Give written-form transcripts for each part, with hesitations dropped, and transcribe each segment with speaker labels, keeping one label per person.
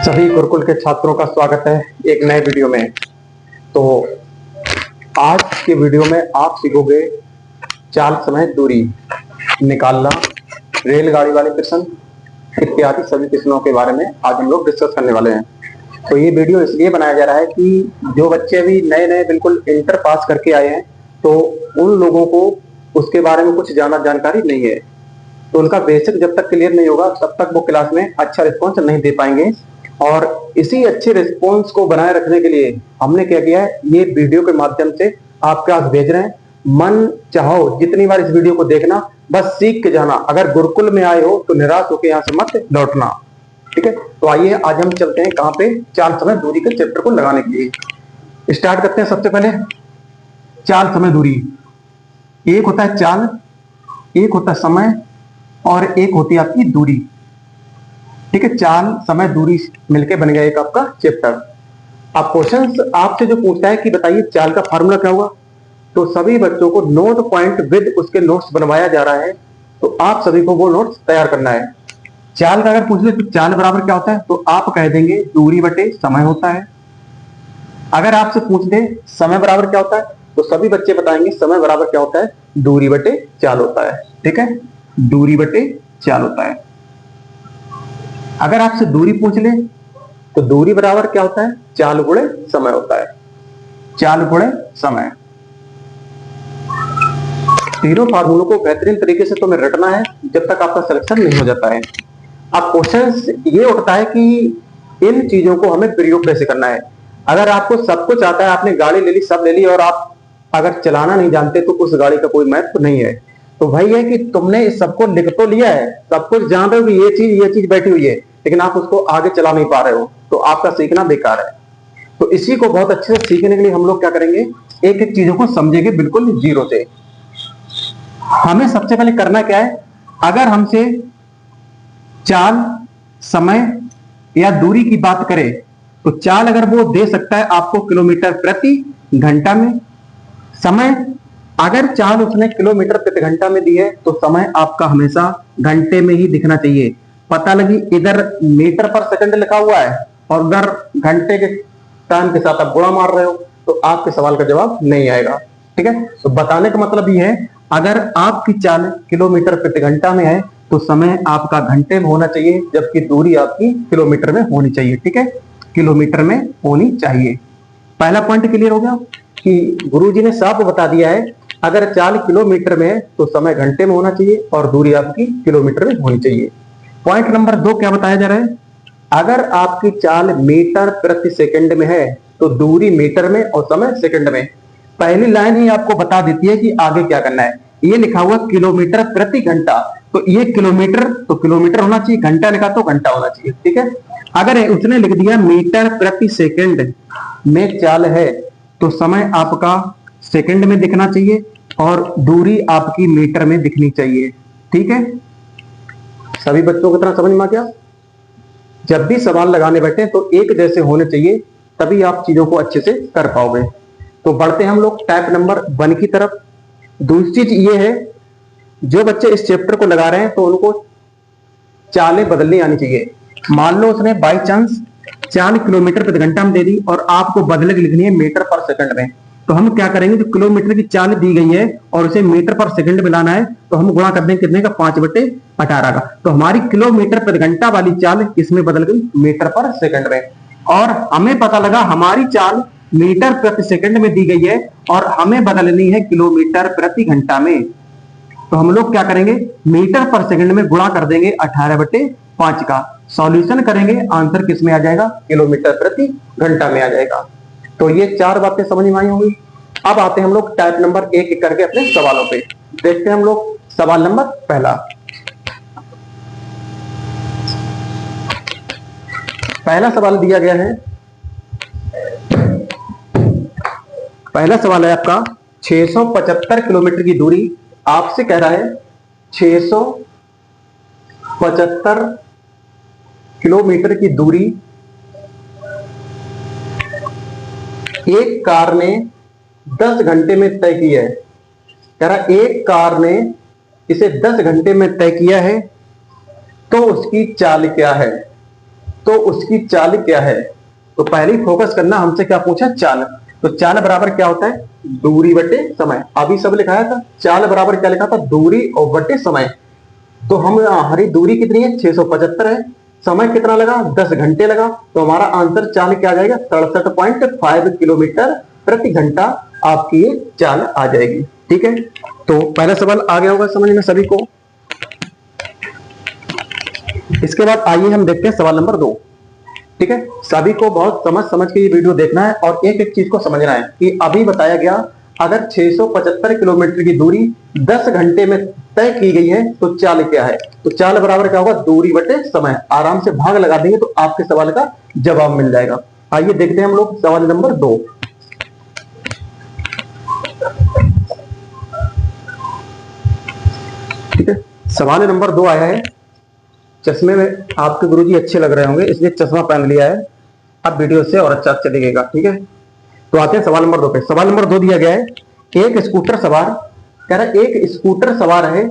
Speaker 1: सभी गुरुकुल के छात्रों का स्वागत है एक नए वीडियो में। तो आज के वीडियो में आप सीखोगे चाल समय दूरी निकालना, रेलगाड़ी वाले प्रश्न इत्यादि सभी प्रश्नों के बारे में आज हम लोग डिस्कस करने वाले हैं। तो ये वीडियो इसलिए बनाया जा रहा है कि जो बच्चे अभी नए नए बिल्कुल इंटर पास करके आए हैं, तो उन लोगों को उसके बारे में कुछ ज्यादा जानकारी नहीं है। तो उनका बेसिक जब तक क्लियर नहीं होगा तब तक वो क्लास में अच्छा रिस्पॉन्स नहीं दे पाएंगे। और इसी अच्छे रिस्पॉन्स को बनाए रखने के लिए हमने क्या किया है, ये वीडियो के माध्यम से आपके पास भेज रहे हैं। मन चाहो जितनी बार इस वीडियो को देखना, बस सीख के जाना। अगर गुरुकुल में आए हो तो निराश होकर यहाँ से मत लौटना, ठीक है। तो आइए आज हम चलते हैं कहाँ पे, चाल समय दूरी के चैप्टर को लगाने के लिए। स्टार्ट करते हैं। सबसे पहले चाल समय दूरी, एक होता है चाल, एक होता है समय और एक होती है आपकी दूरी, ठीक है। चाल समय दूरी मिलके बन गया एक आपका चैप्टर। अब क्वेश्चन आपसे जो पूछता है कि बताइए चाल का फार्मूला क्या होगा, तो सभी बच्चों को नोट पॉइंट विद उसके नोट्स बनवाया जा रहा है। तो आप सभी को वो नोट्स तैयार करना है। चाल का अगर पूछ ले तो चाल बराबर क्या होता है, तो आप कह देंगे दूरी बटे समय होता है। अगर आपसे पूछ दे समय बराबर क्या होता है, तो सभी बच्चे बताएंगे समय बराबर क्या होता है, दूरी बटे चाल होता है, ठीक है। दूरी बटे चाल होता है। अगर आपसे दूरी पूछ ले तो दूरी बराबर क्या होता है, चाल गुणे समय होता है, चाल गुणे समय। तीनों फार्मूलों को बेहतरीन तरीके से तुम्हें रटना है जब तक आपका सिलेक्शन नहीं हो जाता है। अब क्वेश्चन ये उठता है कि इन चीजों को हमें प्रयोग कैसे करना है। अगर आपको सब कुछ आता है, आपने गाड़ी ले ली, सब ले ली, और आप अगर चलाना नहीं जानते तो उस गाड़ी का कोई महत्व नहीं है। तो भाई है कि तुमने इस सबको लिख तो लिया है, सब कुछ जान रहे हो कि ये चीज बैठी हुई है, लेकिन आप उसको आगे चला नहीं पा रहे हो, तो आपका सीखना बेकार है। तो इसी को बहुत अच्छे से सीखने के लिए हम लोग क्या करेंगे, एक एक चीजों को समझेंगे बिल्कुल जीरो से। हमें सबसे पहले करना क्या है, अगर हमसे चाल, समय या दूरी की बात करें, तो चाल अगर वो दे सकता है आपको किलोमीटर प्रति घंटा में, समय अगर चाल उसने किलोमीटर प्रति घंटा में दी है तो समय आपका हमेशा घंटे में ही दिखना चाहिए। पता लगी इधर मीटर पर सेकंड लिखा हुआ है और उधर घंटे के टाइम के साथ आप गुणा मार रहे हो, तो आपके सवाल का जवाब नहीं आएगा, ठीक है। तो बताने का मतलब ये है, अगर आपकी चाल किलोमीटर प्रति घंटा में है तो समय आपका घंटे में होना चाहिए, जबकि दूरी आपकी किलोमीटर में होनी चाहिए, ठीक है, किलोमीटर में होनी चाहिए। पहला पॉइंट क्लियर हो गया कि गुरुजी ने साफ बता दिया है, अगर चाल किलोमीटर में है तो समय घंटे में होना चाहिए और दूरी आपकी किलोमीटर में होनी चाहिए। पॉइंट नंबर 2 क्या बताया जा रहा है, अगर आपकी चाल मीटर प्रति सेकंड में है तो दूरी मीटर में और समय सेकंड में। पहली लाइन ही आपको बता देती है कि आगे क्या करना है। ये लिखा हुआ किलोमीटर प्रति घंटा, तो ये किलोमीटर तो किलोमीटर होना चाहिए, घंटा लिखा तो घंटा होना चाहिए, ठीक है। अगर उसने लिख दिया मीटर प्रति सेकंड में चाल है तो समय आपका सेकंड में दिखना चाहिए और दूरी आपकी मीटर में दिखनी चाहिए, ठीक है। सभी बच्चों को इतना समझ में आ गया। जब भी सवाल लगाने बैठे तो एक जैसे होने चाहिए, तभी आप चीजों को अच्छे से कर पाओगे। तो बढ़ते हैं हम लोग टाइप नंबर 1 की तरफ। दूसरी चीज ये है, जो बच्चे इस चैप्टर को लगा रहे हैं तो उनको चालें बदलनी आनी चाहिए। मान लो उसने बाई चांस चाल किलोमीटर प्रति घंटा में दे दी और आपको बदल के लिखनी है मीटर पर सेकंड में, तो हम क्या करेंगे, जो किलोमीटर की चाल दी गई है और उसे मीटर पर सेकंड में लाना है, तो हम गुणा कर देंगे कितने का, 5/18 का। तो हमारी किलोमीटर प्रति घंटा वाली चाल इसमें बदल गई मीटर पर सेकंड में। और हमें पता लगा हमारी चाल मीटर प्रति सेकंड में दी गई है और हमें बदलनी है किलोमीटर प्रति घंटा में। तो हम लोग क्या करेंगे, मीटर पर सेकंड में गुणा कर देंगे 18/5 का। सॉल्यूशन करेंगे, आंसर किस में आ जाएगा, किलोमीटर प्रति घंटा में आ जाएगा। तो ये 4 बातें समझ में आई होंगी। अब आते हैं हम लोग टाइप नंबर 1 करके अपने सवालों पे। देखते हैं हम लोग सवाल नंबर पहला। पहला सवाल दिया गया है, पहला सवाल है आपका 675 किलोमीटर की दूरी। आपसे कह रहा है 675 किलोमीटर की दूरी एक कार ने 10 घंटे में तय की है। कह रहा एक कार ने इसे 10 घंटे में तय किया है, तो उसकी चाल क्या है। तो उसकी चाल क्या है। तो पहले ही फोकस करना, हमसे क्या पूछा, चाल। तो चाल बराबर क्या होता है, दूरी बटे समय। अभी सब लिखाया था, चाल बराबर क्या लिखा था, दूरी और बटे समय। तो हम हमारी दूरी कितनी है, 675 है। समय कितना लगा, 10 घंटे लगा। तो हमारा आंसर चाल क्या आ जाएगा, 67.5 किलोमीटर प्रति घंटा आपकी ये चाल आ जाएगी। ठीक है, तो पहला सवाल आ गया होगा समझ में सभी को। इसके बाद आइए हम देखते हैं सवाल नंबर 2। ठीक है, सभी को बहुत समझ समझ के ये वीडियो देखना है और एक एक चीज को समझना है कि अभी बताया गया अगर 675 किलोमीटर की दूरी 10 घंटे में तय की गई है तो चाल क्या है। तो चाल बराबर क्या होगा, दूरी बटे समय। आराम से भाग लगा देंगे तो आपके सवाल का जवाब मिल जाएगा। आइए देखते हैं हम लोग सवाल नंबर 2। ठीक है, सवाल नंबर 2 आया है। चश्मे में आपके गुरुजी अच्छे लग रहे होंगे इसलिए चश्मा पहन लिया है, अब वीडियो से और अच्छा दिखेगा। ठीक है, तो आते हैं सवाल नंबर 2 पे। सवाल नंबर 2 दिया गया है, एक स्कूटर सवार, कह रहा है एक स्कूटर सवार है,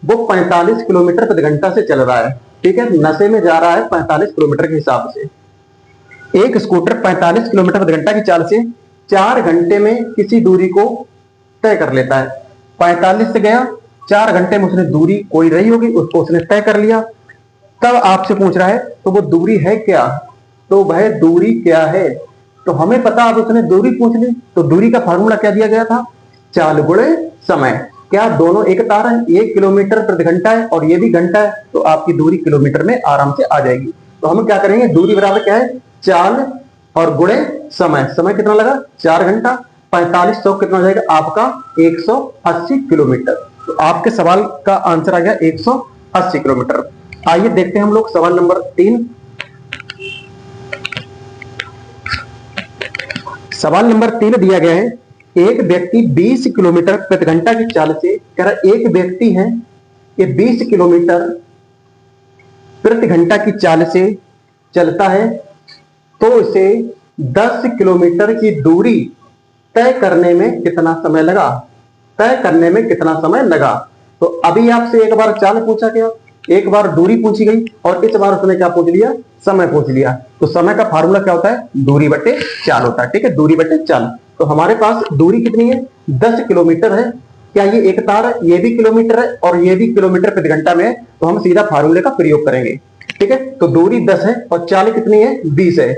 Speaker 1: वो 45 किलोमीटर प्रति घंटा से चल रहा है। ठीक है, नशे में जा रहा है 45 किलोमीटर के हिसाब से। एक स्कूटर 45 किलोमीटर प्रति घंटा की चाल से 4 घंटे में किसी दूरी को तय कर लेता है। 45 से गया, 4 घंटे में उसने दूरी कोई रही होगी उसको उसने तय कर लिया। तब आपसे पूछ रहा है तो वो दूरी है क्या, तो वह दूरी क्या है। तो हमें पता, अब उसने दूरी पूछ ली तो दूरी का फार्मूला क्या दिया गया था, चाल गुणे समय। क्या दोनों एक तार है, 1 किलोमीटर प्रति घंटा है और ये भी घंटा है, तो आपकी दूरी किलोमीटर में आराम से आ जाएगी। तो हम क्या करेंगे, दूरी बराबर क्या है, चाल और गुणे समय। समय कितना लगा, 4 घंटा, 45 100 कितना हो जाएगा आपका 180 किलोमीटर। तो आपके सवाल का आंसर आ गया 180 किलोमीटर। आइए देखते हैं हम लोग सवाल नंबर 3। सवाल नंबर 3 दिया गया है, एक व्यक्ति 20 किलोमीटर प्रति घंटा की चाल से, कह रहा एक व्यक्ति है ये 20 किलोमीटर प्रति घंटा की चाल से चलता है, तो इसे 10 किलोमीटर की दूरी तय करने में कितना समय लगा, तय करने में कितना समय लगा। तो अभी आपसे एक बार चाल पूछा गया, एक बार दूरी पूछी गई और इस बार उसने क्या पूछ लिया, समय पूछ लिया। तो समय का फार्मूला क्या होता है, दूरी बटे चाल होता है। ठीक है, दूरी बटे चाल। तो हमारे पास दूरी कितनी है, 10 किलोमीटर है। क्या ये एक तार है, ये भी किलोमीटर है और ये भी किलोमीटर प्रति घंटा में है, तो हम सीधा फार्मूले का प्रयोग करेंगे। ठीक है, तो दूरी 10 है और चाल कितनी है, 20 है।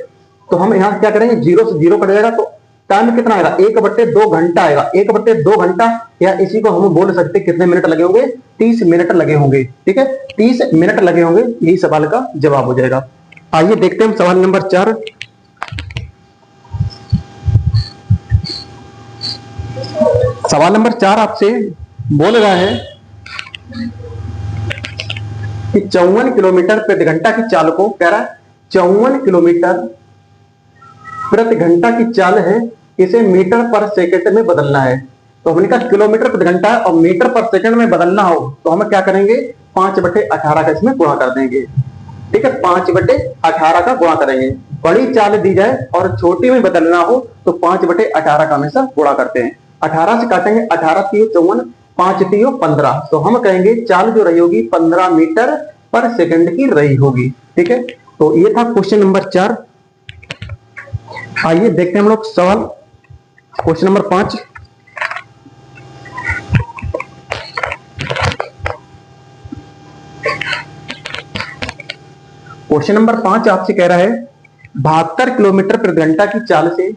Speaker 1: तो हम यहाँ क्या करेंगे, 0 से 0 कट जाएगा तो टाइम कितना आएगा, 1/2 घंटा आएगा। 1/2 घंटा, या इसी को हम बोल सकते कितने मिनट लगे होंगे, 30 मिनट लगे होंगे। ठीक है, 30 मिनट लगे होंगे, यही सवाल का जवाब हो जाएगा। आइए देखते हैं हम सवाल नंबर 4। सवाल नंबर 4 आपसे बोल रहा है कि 54 किलोमीटर प्रति घंटा की चाल को, कह रहा है 54 किलोमीटर प्रति घंटा की चाल है, इसे मीटर पर सेकंड में बदलना है। तो हमने कहा किलोमीटर प्रति घंटा है और मीटर पर सेकंड में बदलना हो तो हम क्या करेंगे, 5/18 का इसमें गुणा कर देंगे। ठीक है, 5/18 का गुणा करेंगे। बड़ी चाल दी जाए और छोटी में बदलना हो तो 5/18 का हमेशा गुणा करते हैं। 18 से काटेंगे, 18 3 54, 5 3 15। तो हम कहेंगे चाल जो रही होगी 15 मीटर पर सेकंड की रही होगी। ठीक है, तो ये था क्वेश्चन नंबर 4। आइए देखते हैं हम लोग सवाल क्वेश्चन नंबर 5। क्वेश्चन नंबर 5 आपसे कह रहा है 72 किलोमीटर प्रति घंटा की चाल से,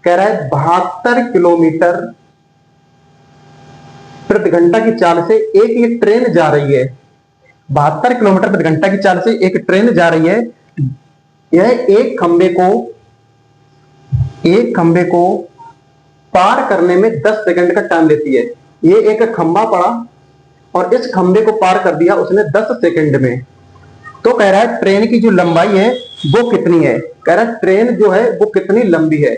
Speaker 1: कह रहा है 72 किलोमीटर प्रति घंटा की चाल से एक ट्रेन जा रही है। 72 किलोमीटर प्रति घंटा की चाल से एक ट्रेन जा रही है। यह एक खंबे को पार करने में 10 सेकंड का टाइम लेती है। ये एक खंबा पड़ा और इस खंबे को पार कर दिया उसने 10 सेकंड में। तो कह रहा है ट्रेन की जो लंबाई है वो कितनी है, कह रहा है ट्रेन जो है वो कितनी लंबी है।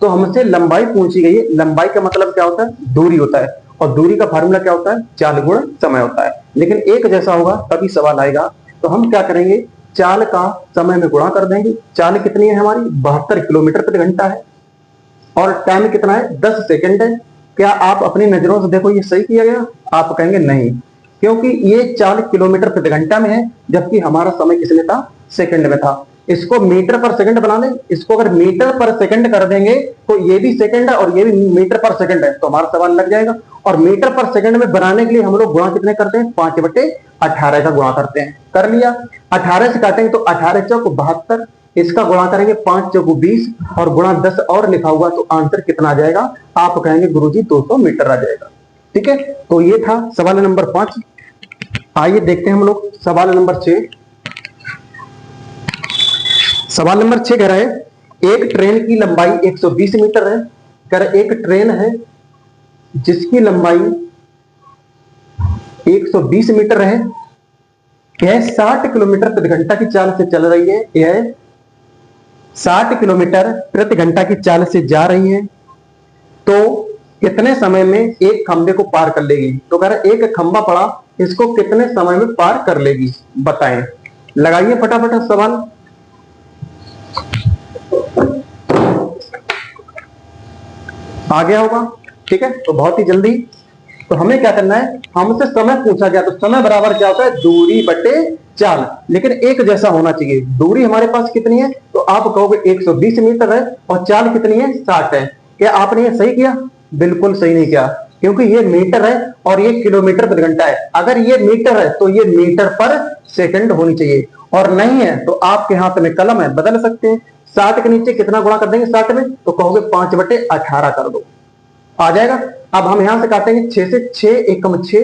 Speaker 1: तो हमसे लंबाई पूछी गई है। लंबाई का मतलब क्या होता है, दूरी होता है, और दूरी का फार्मूला क्या होता है, चाल गुणा समय होता है। लेकिन एक जैसा होगा तभी सवाल आएगा। तो हम क्या करेंगे, चाल का समय में गुणा कर देंगे। चाल कितनी है हमारी, 72 किलोमीटर प्रति घंटा है और टाइम कितना है, 10 सेकंड है। क्या आप अपनी नजरों से देखो ये सही किया गया, आप कहेंगे नहीं, क्योंकि ये चाल किलोमीटर प्रति घंटा में है जबकि हमारा समय किसमें था, सेकंड में था। इसको मीटर पर सेकंड बना लें। इसको अगर मीटर पर सेकंड कर देंगे तो ये भी सेकंड है और ये भी मीटर पर सेकंड है, तो हमारा सवाल लग जाएगा। और मीटर पर सेकंड में बनाने के लिए हम लोग गुणा कितने करते हैं? 5/18 का गुणा करते हैं। कर लिया। 18 से काटेंगे तो 18 चौक 72, इसका गुणा करेंगे 5 चौक 20 और गुणा 10 और लिखा हुआ, तो आंसर कितना आ जाएगा? आप कहेंगे गुरुजी 200 मीटर आ जाएगा। ठीक है, तो ये था सवाल नंबर 5। आइए देखते हैं हम लोग सवाल नंबर 6। सवाल नंबर 6 कह रहा है एक ट्रेन की लंबाई 120 मीटर है। कह रहा है एक ट्रेन है जिसकी लंबाई 120 मीटर है, यह 60 किलोमीटर प्रति घंटा की चाल से चल रही है। यह 60 किलोमीटर प्रति घंटा की चाल से जा रही है, तो कितने समय में एक खंबे को पार कर लेगी? तो कह रहा है एक खंबा पड़ा, इसको कितने समय में पार कर लेगी, बताएं। लगाइए फटाफट सवाल। आ गया होगा। ठीक है, तो बहुत ही जल्दी। तो हमें क्या करना है? हमसे समय पूछा गया, तो समय बराबर क्या होता है? दूरी बटे चाल, लेकिन एक जैसा होना चाहिए। दूरी हमारे पास कितनी है? तो आप कहोगे 120 मीटर है और चाल कितनी है? 60 है। क्या आपने ये सही किया? बिल्कुल सही नहीं किया, क्योंकि ये मीटर है और ये किलोमीटर प्रति घंटा है। अगर ये मीटर है तो ये मीटर पर सेकंड होनी चाहिए, और नहीं है तो आपके हाथ में कलम है, बदल सकते हैं। 60 के नीचे कितना गुणा कर देंगे 60 में? तो कहोगे 5/18 कर दो, आ जाएगा। अब हम यहां से काटेंगे 6 से, 6 एकम 6,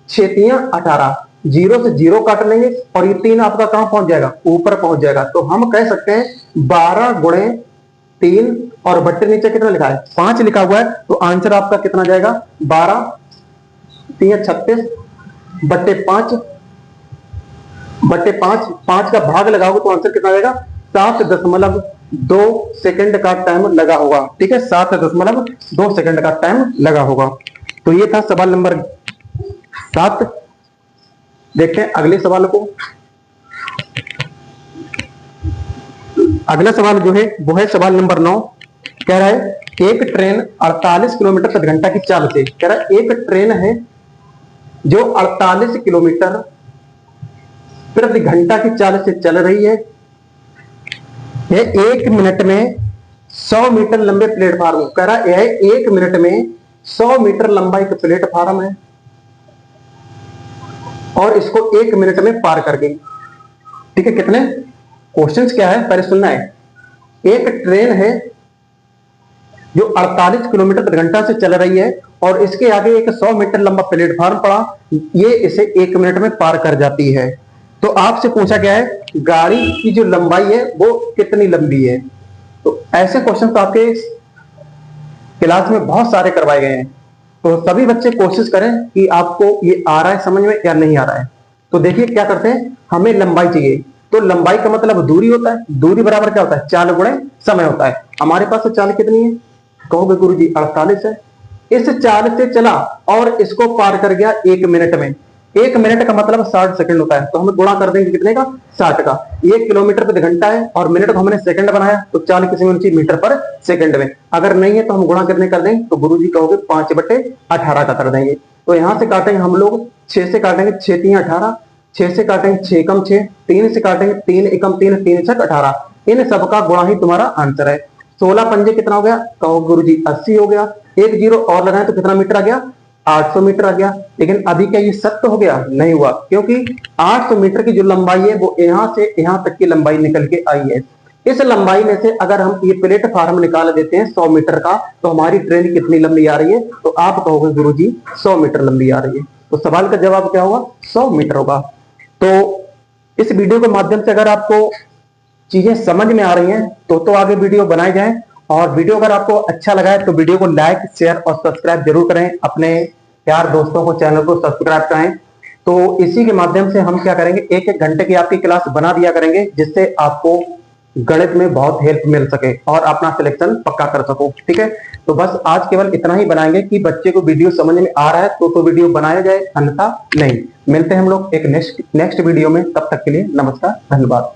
Speaker 1: 6 तियां 18, 0 से 0 काट लेंगे और ये 3 आपका कहां पहुंच जाएगा? ऊपर पहुंच जाएगा। तो हम कह सकते हैं 12 गुणे 3 और बट्टे नीचे कितना लिखा है? 5 लिखा हुआ है, तो आंसर आपका कितना जाएगा? 12 3 36 बट्टे 5 बट्टे 5, 5 का भाग लगाओगे तो आंसर कितना जाएगा? 7.2 सेकंड का टाइम लगा होगा। ठीक है, 7.2 सेकंड का टाइम लगा होगा। तो ये था सवाल नंबर 7। देखते हैं अगले सवाल को। अगला सवाल जो है वो है सवाल नंबर 9। कह रहा है एक ट्रेन 48 किलोमीटर प्रति घंटा की चाल से, कह रहा है एक ट्रेन है जो 48 किलोमीटर प्रति घंटा की चाल से चल रही है। यह 1 मिनट में 100 मीटर लंबे प्लेटफार्म, कह रहा है यह 1 मिनट में 100 मीटर लंबा एक प्लेटफार्म है और इसको 1 मिनट में पार कर गई। ठीक है, कितने क्वेश्चंस क्या है पहले सुनना है। एक ट्रेन है जो 48 किलोमीटर प्रति घंटा से चल रही है और इसके आगे एक 100 मीटर लंबा प्लेटफार्म पड़ा, ये इसे 1 मिनट में पार कर जाती है। तो आपसे पूछा गया है गाड़ी की जो लंबाई है वो कितनी लंबी है। तो ऐसे क्वेश्चन तो आपके क्लास में बहुत सारे करवाए गए हैं, तो सभी बच्चे कोशिश करें कि आपको ये आ रहा है समझ में या नहीं आ रहा है। तो देखिए क्या करते हैं, हमें लंबाई चाहिए, तो लंबाई का मतलब दूरी होता है। दूरी बराबर क्या होता है? चाल गुणे समय होता है। हमारे पास तो चाल कितनी है? कहोगे गुरुजी 48 है। इस चाल से चला और इसको पार कर गया 1 मिनट में। 1 मिनट का मतलब 60 सेकंड होता है, तो हम गुणा कर देंगे कितने का? 60 का। 1 किलोमीटर प्रति घंटा है और मिनट को हमने सेकंड बनाया, तो चाल किसी में होनी चाहिए मीटर पर सेकंड में। अगर नहीं है तो हम गुणा करने कर देंगे, तो गुरुजी कहोगे 5/18 का कर देंगे। तो यहां से काटेंगे हम लोग 6 से काटेंगे, 6 3 18, 6 से काटेंगे 6 एकम 6, 3 से काटेंगे 3 एकम 3, 3 6 18। इन सबका गुणा ही तुम्हारा आंसर है। 16 पंजे कितना हो गया? कहो गुरुजी 80 हो गया। 1 0 और लगाए तो कितना मीटर आ गया? 800 मीटर आ गया। लेकिन अभी क्या ये सत्य हो गया? नहीं हुआ, क्योंकि 800 मीटर की जो लंबाई है वो यहां से यहां तक की लंबाई निकल के आई है। इस लंबाई में से अगर हम ये प्लेटफार्म निकाल देते हैं 100 मीटर का, तो हमारी ट्रेन कितनी लंबी आ रही है? तो आप कहोगे गुरुजी 100 मीटर लंबी आ रही है। तो सवाल का जवाब क्या होगा? 100 मीटर होगा। तो इस वीडियो के माध्यम से अगर आपको चीजें समझ में आ रही हैं तो आगे वीडियो बनाए जाएं। और वीडियो अगर आपको अच्छा लगा है तो वीडियो को लाइक शेयर और सब्सक्राइब जरूर करें। अपने यार दोस्तों को चैनल को सब्सक्राइब करें। तो इसी के माध्यम से हम क्या करेंगे, 1-1 घंटे की आपकी क्लास बना दिया करेंगे, जिससे आपको गणित में बहुत हेल्प मिल सके और अपना सिलेक्शन पक्का कर सको। ठीक है, तो बस आज केवल इतना ही बनाएंगे कि बच्चे को वीडियो समझ में आ रहा है तो वीडियो बनाया जाए, अन्यथा नहीं। मिलते हैं हम लोग एक नेक्स्ट वीडियो में, तब तक के लिए नमस्कार, धन्यवाद।